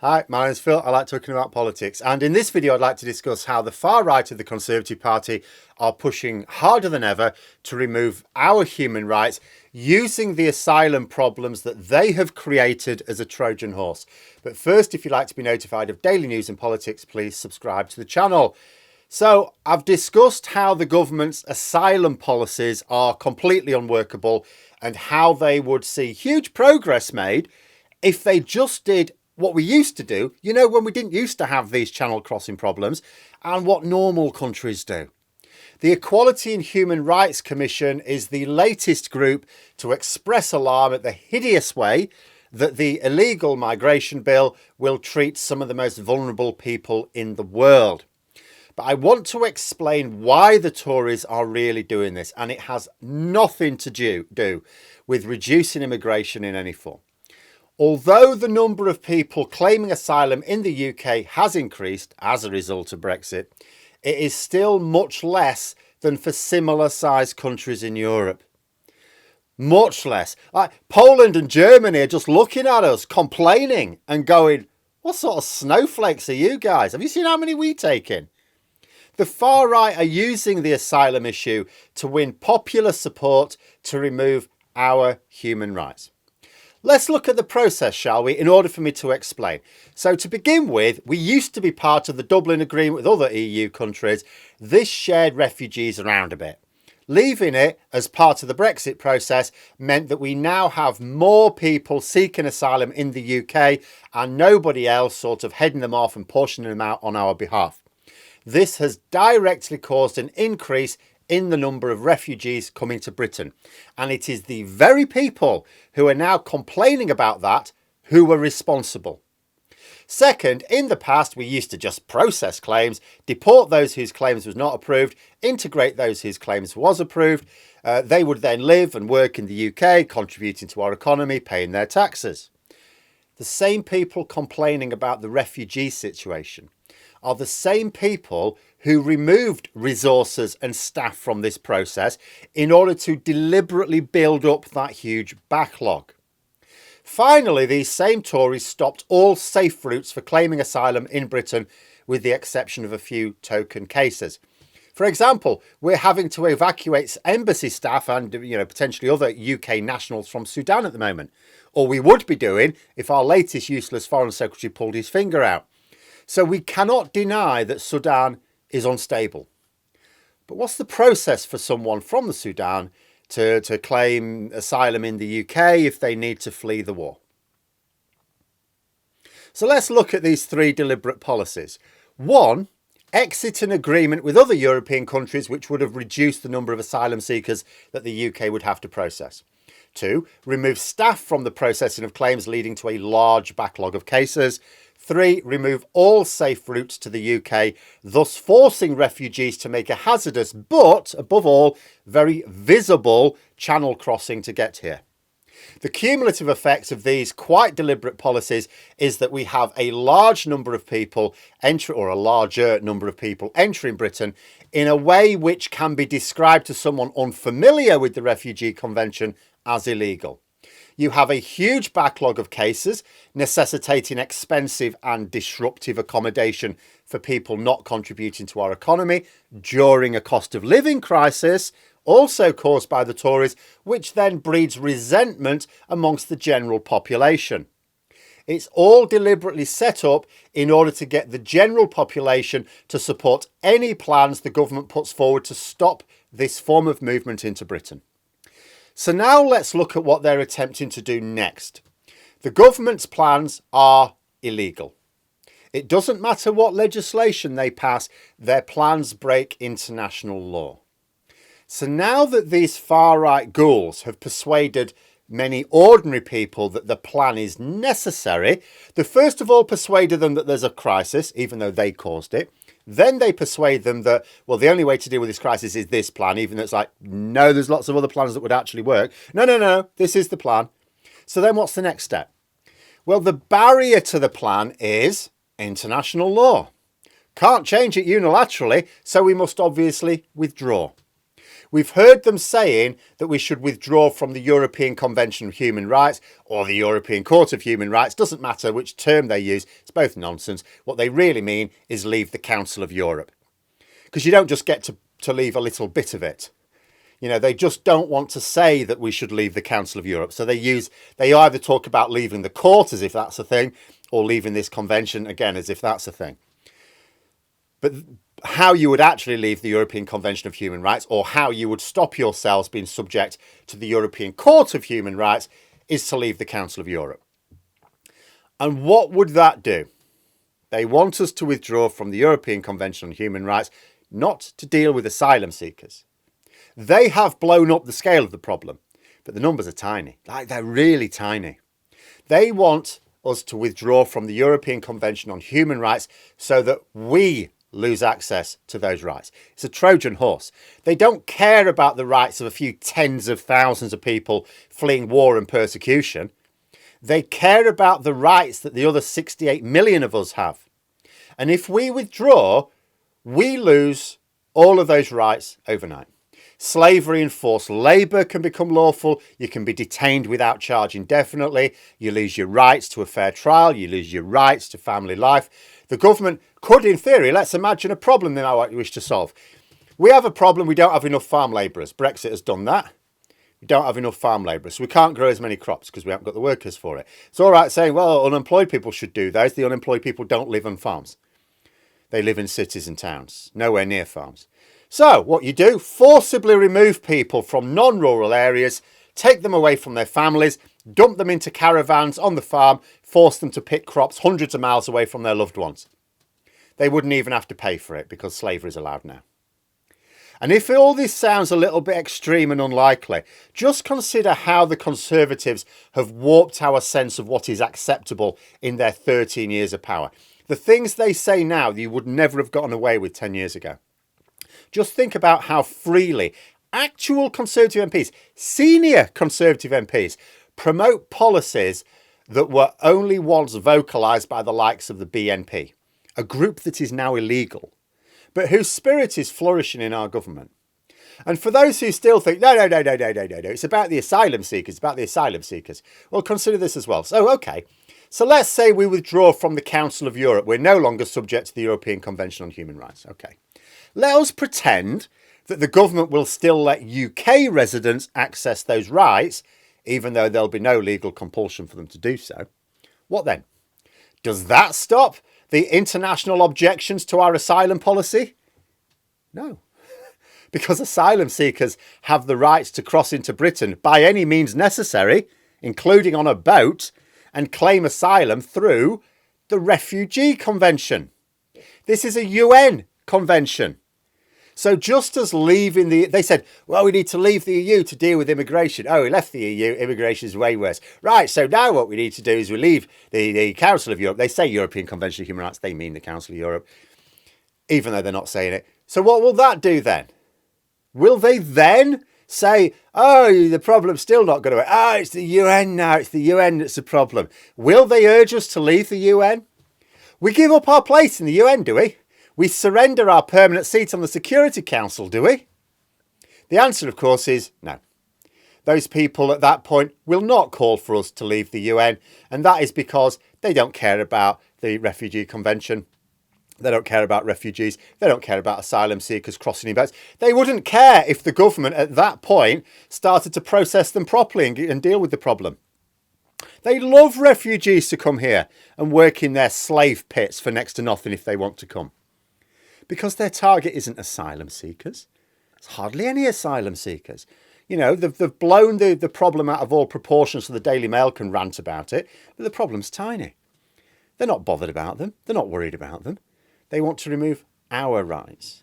Hi, my name's Phil. I like talking about politics. And in this video, I'd like to discuss how the far right of the Conservative Party are pushing harder than ever to remove our human rights using the asylum problems that they have created as a Trojan horse. But first, if you'd like to be notified of daily news and politics, please subscribe to the channel. So I've discussed how the government's asylum policies are completely unworkable and how they would see huge progress made if they just did what we used to do, when we didn't used to have these channel crossing problems, and what normal countries do. The Equality and Human Rights Commission is the latest group to express alarm at the hideous way that the illegal migration bill will treat some of the most vulnerable people in the world. But I want to explain why the Tories are really doing this, and it has nothing to do with reducing immigration in any form. Although the number of people claiming asylum in the UK has increased as a result of Brexit, it is still much less than for similar sized countries in Europe. Much less. Like Poland and Germany are just looking at us, complaining and going, what sort of snowflakes are you guys? Have you seen how many we take in? The far right are using the asylum issue to win popular support to remove our human rights. Let's look at the process, shall we, in order for me to explain. So to begin with, we used to be part of the Dublin Agreement with other EU countries. This shared refugees around a bit. Leaving it as part of the Brexit process meant that we now have more people seeking asylum in the UK and nobody else sort of heading them off and portioning them out on our behalf. This has directly caused an increase in the number of refugees coming to Britain. And it is the very people who are now complaining about that who were responsible. Second, in the past, we used to just process claims, deport those whose claims was not approved, integrate those whose claims was approved. They would then live and work in the UK, contributing to our economy, paying their taxes. The same people complaining about the refugee situation are the same people who removed resources and staff from this process in order to deliberately build up that huge backlog. Finally, these same Tories stopped all safe routes for claiming asylum in Britain, with the exception of a few token cases. For example, we're having to evacuate embassy staff and potentially other UK nationals from Sudan at the moment, or we would be doing if our latest useless foreign secretary pulled his finger out. So we cannot deny that Sudan is unstable. But what's the process for someone from the Sudan to claim asylum in the UK if they need to flee the war? So let's look at these three deliberate policies. One, exit an agreement with other European countries which would have reduced the number of asylum seekers that the UK would have to process. Two, remove staff from the processing of claims, leading to a large backlog of cases. Three, remove all safe routes to the UK, thus forcing refugees to make a hazardous, but above all, very visible channel crossing to get here. The cumulative effect of these quite deliberate policies is that we have a large number of people a larger number of people entering Britain in a way which can be described to someone unfamiliar with the Refugee Convention as illegal. You have a huge backlog of cases necessitating expensive and disruptive accommodation for people not contributing to our economy during a cost of living crisis, also caused by the Tories, which then breeds resentment amongst the general population. It's all deliberately set up in order to get the general population to support any plans the government puts forward to stop this form of movement into Britain. So now let's look at what they're attempting to do next. The government's plans are illegal. It doesn't matter what legislation they pass, their plans break international law. So now that these far-right ghouls have persuaded many ordinary people that the plan is necessary, they first of all persuaded them that there's a crisis, even though they caused it. Then they persuade them that, well, the only way to deal with this crisis is this plan, even though it's like, no, there's lots of other plans that would actually work. No, this is the plan. So then what's the next step? Well, the barrier to the plan is international law. Can't change it unilaterally, so we must obviously withdraw. We've heard them saying that we should withdraw from the European Convention of Human Rights or the European Court of Human Rights. Doesn't matter which term they use. It's both nonsense. What they really mean is leave the Council of Europe. Because you don't just get to leave a little bit of it. You know, they just don't want to say that we should leave the Council of Europe. So they either talk about leaving the court as if that's a thing, or leaving this convention again as if that's a thing. But how you would actually leave the European Convention of Human Rights, or how you would stop yourselves being subject to the European Court of Human Rights, is to leave the Council of Europe. And what would that do? They want us to withdraw from the European Convention on Human Rights, not to deal with asylum seekers. They have blown up the scale of the problem, but the numbers are tiny. Like, they're really tiny. They want us to withdraw from the European Convention on Human Rights so that we lose access to those rights. It's a Trojan horse. They don't care about the rights of a few tens of thousands of people fleeing war and persecution. They care about the rights that the other 68 million of us have. And if we withdraw, we lose all of those rights overnight. Slavery and forced labour can become lawful. You can be detained without charge indefinitely. You lose your rights to a fair trial. You lose your rights to family life. The government could, in theory, let's imagine a problem they might wish to solve. We have a problem. We don't have enough farm labourers. Brexit has done that. We don't have enough farm labourers. So we can't grow as many crops because we haven't got the workers for it. It's all right saying, well, unemployed people should do those. The unemployed people don't live on farms. They live in cities and towns, nowhere near farms. So what you do, forcibly remove people from non-rural areas, take them away from their families, dump them into caravans on the farm, force them to pick crops hundreds of miles away from their loved ones. They wouldn't even have to pay for it because slavery is allowed now. And if all this sounds a little bit extreme and unlikely, just consider how the Conservatives have warped our sense of what is acceptable in their 13 years of power. The things they say now you would never have gotten away with 10 years ago. Just think about how freely actual Conservative MPs, senior Conservative MPs, promote policies that were only once vocalised by the likes of the BNP, a group that is now illegal, but whose spirit is flourishing in our government. And for those who still think, no, it's about the asylum seekers, well, consider this as well. So let's say we withdraw from the Council of Europe. We're no longer subject to the European Convention on Human Rights. Okay. Let us pretend that the government will still let UK residents access those rights, even though there'll be no legal compulsion for them to do so. What then? Does that stop the international objections to our asylum policy? No. Because asylum seekers have the right to cross into Britain by any means necessary, including on a boat, and claim asylum through the Refugee Convention. This is a UN convention. So just as leaving they said, well, we need to leave the EU to deal with immigration. Oh, we left the EU, immigration is way worse. Right, so now what we need to do is we leave the Council of Europe. They say European Convention of Human Rights, they mean the Council of Europe, even though they're not saying it. So what will that do then? Will they then say, oh, the problem's still not going to... Oh, it's the UN now, it's the UN that's the problem. Will they urge us to leave the UN? We give up our place in the UN, do we? We surrender our permanent seat on the Security Council, do we? The answer, of course, is no. Those people at that point will not call for us to leave the UN, and that is because they don't care about the Refugee Convention. They don't care about refugees. They don't care about asylum seekers crossing boats. They wouldn't care if the government at that point started to process them properly and deal with the problem. They love refugees to come here and work in their slave pits for next to nothing if they want to come. Because their target isn't asylum seekers. There's hardly any asylum seekers. You know, they've blown the problem out of all proportion so the Daily Mail can rant about it, but the problem's tiny. They're not bothered about them. They're not worried about them. They want to remove our rights.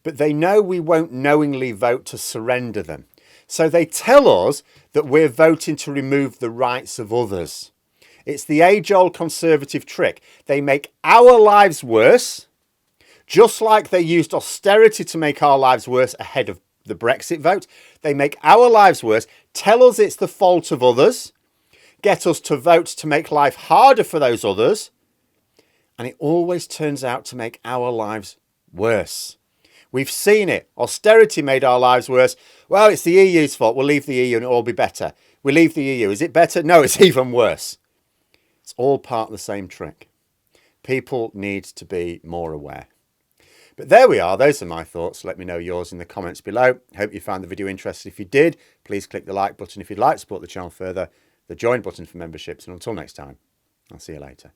But they know we won't knowingly vote to surrender them. So they tell us that we're voting to remove the rights of others. It's the age-old Conservative trick. They make our lives worse, just like they used austerity to make our lives worse ahead of the Brexit vote. They make our lives worse, tell us it's the fault of others, get us to vote to make life harder for those others, and it always turns out to make our lives worse. We've seen it. Austerity made our lives worse. Well, it's the EU's fault. We'll leave the EU and it'll all be better. We leave the EU. Is it better? No, it's even worse. It's all part of the same trick. People need to be more aware. But there we are. Those are my thoughts. Let me know yours in the comments below. Hope you found the video interesting. If you did, please click the like button if you'd like to support the channel further, the join button for memberships. And until next time, I'll see you later.